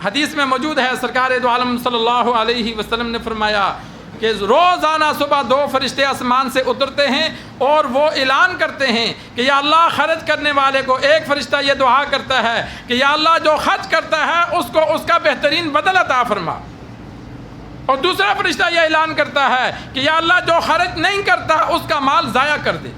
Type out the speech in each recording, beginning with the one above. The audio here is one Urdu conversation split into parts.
حدیث میں موجود ہے، سرکار دو عالم صلی اللہ علیہ وسلم نے فرمایا کہ روزانہ صبح 2 فرشتے آسمان سے اترتے ہیں اور وہ اعلان کرتے ہیں کہ یا اللہ خرچ کرنے والے کو، ایک فرشتہ یہ دعا کرتا ہے کہ یا اللہ جو خرچ کرتا ہے اس کو اس کا بہترین بدل عطا فرما، اور دوسرا فرشتہ یہ اعلان کرتا ہے کہ یا اللہ جو خرچ نہیں کرتا اس کا مال ضائع کر دے۔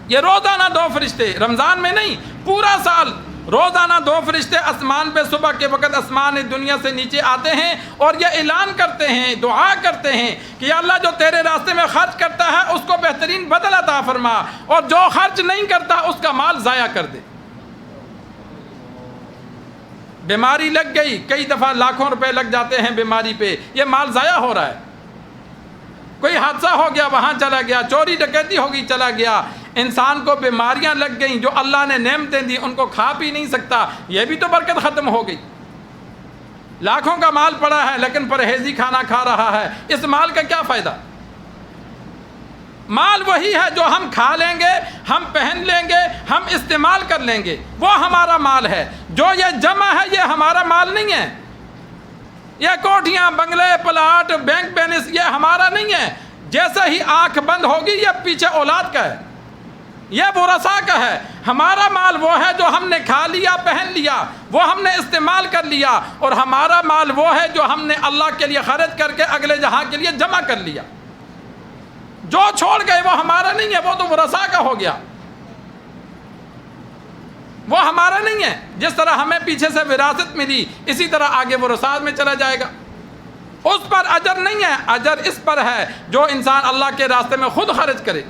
یہ روزانہ 2 فرشتے، رمضان میں نہیں، پورا سال روزانہ 2 فرشتے آسمان پہ صبح کے وقت آسمان دنیا سے نیچے آتے ہیں اور یہ اعلان کرتے ہیں، دعا کرتے ہیں کہ یا اللہ جو تیرے راستے میں خرچ کرتا ہے اس کو بہترین بدل عطا فرما، اور جو خرچ نہیں کرتا اس کا مال ضائع کر دے۔ بیماری لگ گئی، کئی دفعہ لاکھوں روپے لگ جاتے ہیں بیماری پہ، یہ مال ضائع ہو رہا ہے۔ کوئی حادثہ ہو گیا وہاں چلا گیا، چوری ڈکیتی ہوگی چلا گیا، انسان کو بیماریاں لگ گئیں، جو اللہ نے نعمتیں دی ان کو کھا پی نہیں سکتا، یہ بھی تو برکت ختم ہو گئی۔ لاکھوں کا مال پڑا ہے لیکن پرہیزی کھانا کھا رہا ہے، اس مال کا کیا فائدہ؟ مال وہی ہے جو ہم کھا لیں گے، ہم پہن لیں گے، ہم استعمال کر لیں گے، وہ ہمارا مال ہے۔ جو یہ جمع ہے یہ ہمارا مال نہیں ہے، یہ کوٹھیاں، بنگلے، پلاٹ، بینک بیلنس یہ ہمارا نہیں ہے۔ جیسے ہی آنکھ بند ہوگی یہ پیچھے اولاد کا ہے، یہ ورثاء کا ہے۔ ہمارا مال وہ ہے جو ہم نے کھا لیا، پہن لیا، وہ ہم نے استعمال کر لیا، اور ہمارا مال وہ ہے جو ہم نے اللہ کے لیے خرچ کر کے اگلے جہاں کے لیے جمع کر لیا۔ جو چھوڑ گئے وہ ہمارا نہیں ہے، وہ تو ورثاء کا ہو گیا، وہ ہمارا نہیں ہے۔ جس طرح ہمیں پیچھے سے وراثت ملی اسی طرح آگے ورثاء میں چلا جائے گا، اس پر اجر نہیں ہے، اجر اس پر ہے جو انسان اللہ کے راستے میں خود خرچ کرے۔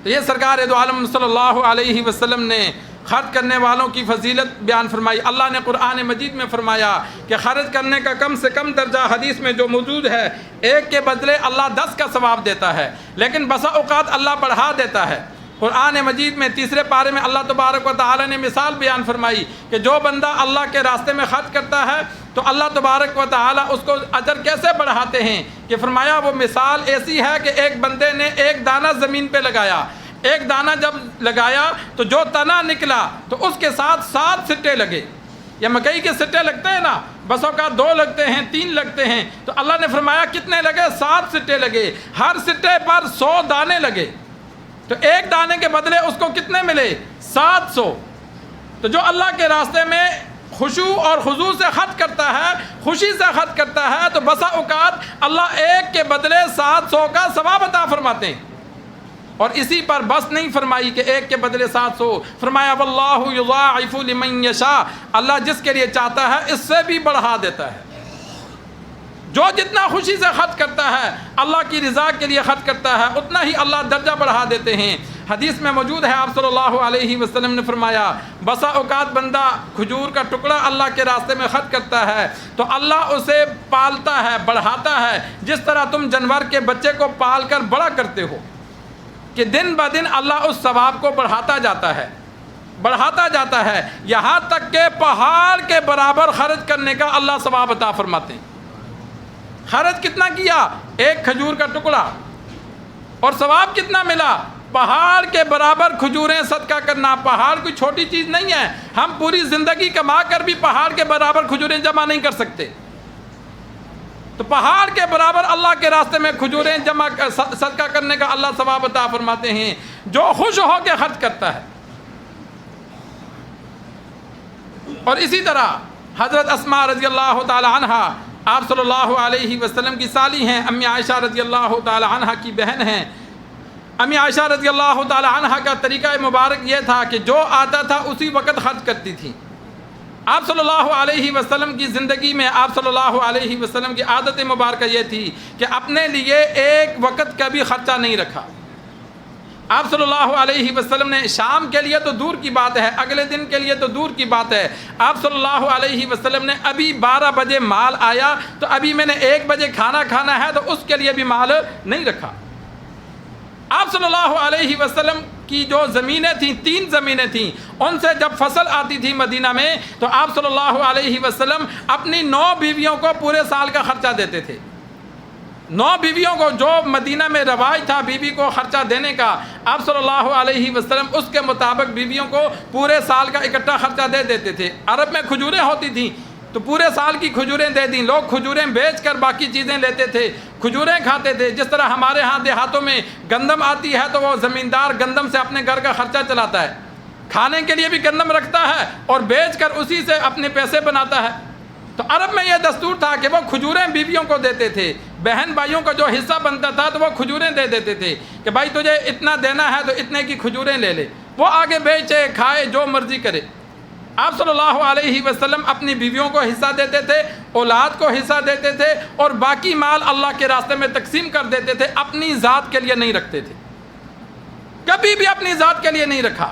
تو یہ سرکار دو عالم صلی اللہ علیہ وسلم نے خرچ کرنے والوں کی فضیلت بیان فرمائی۔ اللہ نے قرآن مجید میں فرمایا کہ خرچ کرنے کا کم سے کم درجہ حدیث میں جو موجود ہے، 1 کے بدلے اللہ 10 کا ثواب دیتا ہے، لیکن بسا اوقات اللہ بڑھا دیتا ہے۔ قرآن مجید میں 3 پارے میں اللہ تبارک و تعالی نے مثال بیان فرمائی کہ جو بندہ اللہ کے راستے میں خرچ کرتا ہے تو اللہ تبارک و تعالی اس کو اجر کیسے بڑھاتے ہیں، کہ فرمایا وہ مثال ایسی ہے کہ ایک بندے نے ایک دانہ زمین پہ لگایا، ایک دانہ جب لگایا تو جو تنا نکلا تو اس کے ساتھ 7 سٹے لگے۔ یا مکئی کے سٹے لگتے ہیں نا، بسوں کا 2 لگتے ہیں، 3 لگتے ہیں، تو اللہ نے فرمایا کتنے لگے؟ 7 سٹے لگے، ہر سٹے پر 100 دانے لگے، تو ایک دانے کے بدلے اس کو کتنے ملے؟ 700۔ تو جو اللہ کے راستے میں خشوع اور خضوع سے خرچ کرتا ہے، خوشی سے خرچ کرتا ہے، تو بسا اوقات اللہ 1 کے بدلے 700 کا ثواب عطا فرماتے ہیں۔ اور اسی پر بس نہیں فرمائی کہ 1 کے بدلے 700، فرمایا واللہ یضاعف لمن یشاء، اللہ جس کے لیے چاہتا ہے اس سے بھی بڑھا دیتا ہے۔ جو جتنا خوشی سے خرچ کرتا ہے، اللہ کی رضا کے لیے خرچ کرتا ہے، اتنا ہی اللہ درجہ بڑھا دیتے ہیں۔ حدیث میں موجود ہے، آپ صلی اللہ علیہ وسلم نے فرمایا بسا اوقات بندہ کھجور کا ٹکڑا اللہ کے راستے میں خرچ کرتا ہے تو اللہ اسے پالتا ہے، بڑھاتا ہے، جس طرح تم جانور کے بچے کو پال کر بڑا کرتے ہو، کہ دن بہ دن اللہ اس ثواب کو بڑھاتا جاتا ہے، بڑھاتا جاتا ہے، یہاں تک کہ پہاڑ کے برابر خرچ کرنے کا اللہ ثواب عطا فرماتے ہیں۔ خرچ کتنا کیا؟ 1 کھجور کا ٹکڑا، اور ثواب کتنا ملا؟ پہاڑ کے برابر کھجوریں صدقہ کرنا۔ پہاڑ کوئی چھوٹی چیز نہیں ہے، ہم پوری زندگی کما کر بھی پہاڑ کے برابر کھجوریں جمع نہیں کر سکتے، تو پہاڑ کے برابر اللہ کے راستے میں کھجوریں جمع صدقہ کرنے کا اللہ ثواب عطا فرماتے ہیں، جو خوش ہو کے خرچ کرتا ہے۔ اور اسی طرح حضرت اسماء رضی اللہ تعالی عنہ آپ صلی اللہ علیہ وسلم کی سالی ہیں، امی عائشہ رضی اللہ تعالی عنہ کی بہن ہیں۔ امی عائشہ رضی اللہ تعالی عنہ کا طریقہ مبارک یہ تھا کہ جو آتا تھا اسی وقت خرچ کرتی تھی۔ آپ صلی اللہ علیہ وسلم کی زندگی میں آپ صلی اللہ علیہ وسلم کی عادت مبارکہ یہ تھی کہ اپنے لیے ایک وقت کا بھی خرچہ نہیں رکھا۔ آپ صلی اللہ علیہ وسلم نے شام کے لیے تو دور کی بات ہے، اگلے دن کے لیے تو دور کی بات ہے، آپ صلی اللہ علیہ وسلم نے ابھی 12 بجے مال آیا تو ابھی میں نے 1 بجے کھانا کھانا ہے تو اس کے لیے بھی مال نہیں رکھا۔ آپ صلی اللہ علیہ وسلم کی جو زمینیں تھیں، 3 زمینیں تھیں، ان سے جب فصل آتی تھی مدینہ میں تو آپ صلی اللہ علیہ وسلم اپنی 9 بیویوں کو پورے سال کا خرچہ دیتے تھے۔ 9 بیویوں کو جو مدینہ میں رواج تھا بیوی کو خرچہ دینے کا، آپ صلی اللہ علیہ وسلم اس کے مطابق بیویوں کو پورے سال کا اکٹھا خرچہ دے دیتے تھے۔ عرب میں کھجوریں ہوتی تھیں تو پورے سال کی کھجوریں دے دیں، لوگ کھجوریں بیچ کر باقی چیزیں لیتے تھے، کھجوریں کھاتے تھے۔ جس طرح ہمارے ہاں دیہاتوں میں گندم آتی ہے تو وہ زمیندار گندم سے اپنے گھر کا خرچہ چلاتا ہے، کھانے کے لیے بھی گندم رکھتا ہے اور بیچ کر اسی سے اپنے پیسے بناتا ہے۔ تو عرب میں یہ دستور تھا کہ وہ کھجوریں بیویوں کو دیتے تھے، بہن بھائیوں کا جو حصہ بنتا تھا تو وہ کھجوریں دے دیتے تھے کہ بھائی تجھے اتنا دینا ہے تو اتنے کی کھجوریں لے لے، وہ آگے بیچے کھائے جو مرضی کرے۔ آپ صلی اللہ علیہ وسلم اپنی بیویوں کو حصہ دیتے تھے، اولاد کو حصہ دیتے تھے اور باقی مال اللہ کے راستے میں تقسیم کر دیتے تھے، اپنی ذات کے لیے نہیں رکھتے تھے، کبھی بھی اپنی ذات کے لیے نہیں رکھا۔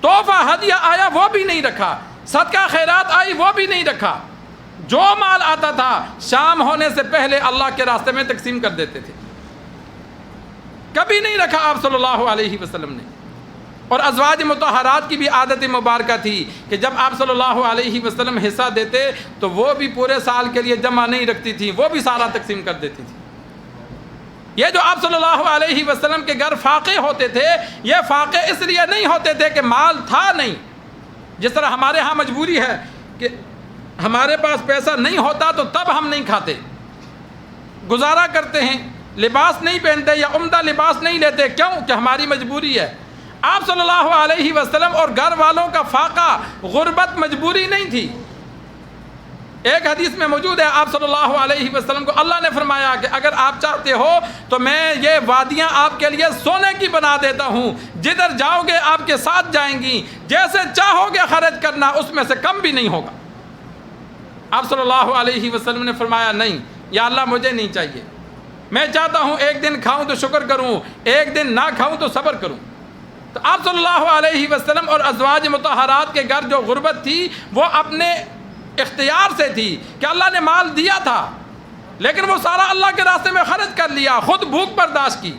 تحفہ ہدیہ آیا وہ بھی نہیں رکھا، صدقہ خیرات آئی وہ بھی نہیں رکھا، جو مال آتا تھا شام ہونے سے پہلے اللہ کے راستے میں تقسیم کر دیتے تھے، کبھی نہیں رکھا آپ صلی اللہ علیہ وسلم نے۔ اور ازواج مطہرات کی بھی عادت مبارکہ تھی کہ جب آپ صلی اللہ علیہ وسلم حصہ دیتے تو وہ بھی پورے سال کے لیے جمع نہیں رکھتی تھی، وہ بھی سارا تقسیم کر دیتی تھی۔ یہ جو آپ صلی اللہ علیہ وسلم کے گھر فاقے ہوتے تھے، یہ فاقے اس لیے نہیں ہوتے تھے کہ مال تھا نہیں، جس طرح ہمارے ہاں مجبوری ہے کہ ہمارے پاس پیسہ نہیں ہوتا تو تب ہم نہیں کھاتے، گزارا کرتے ہیں، لباس نہیں پہنتے یا عمدہ لباس نہیں لیتے، کیوں کہ ہماری مجبوری ہے۔ آپ صلی اللہ علیہ وسلم اور گھر والوں کا فاقہ غربت مجبوری نہیں تھی۔ ایک حدیث میں موجود ہے آپ صلی اللہ علیہ وسلم کو اللہ نے فرمایا کہ اگر آپ چاہتے ہو تو میں یہ وادیاں آپ کے لیے سونے کی بنا دیتا ہوں، جدھر جاؤ گے آپ کے ساتھ جائیں گی، جیسے چاہو گے خرچ کرنا اس میں سے کم بھی نہیں ہوگا۔ آپ صلی اللہ علیہ وسلم نے فرمایا نہیں یا اللہ مجھے نہیں چاہیے، میں چاہتا ہوں ایک دن کھاؤں تو شکر کروں، ایک دن نہ کھاؤں تو صبر کروں۔ تو آپ صلی اللہ علیہ وسلم اور ازواج مطہرات کے گھر جو غربت تھی وہ اپنے اختیار سے تھی کہ اللہ نے مال دیا تھا لیکن وہ سارا اللہ کے راستے میں خرچ کر لیا، خود بھوک برداشت کی۔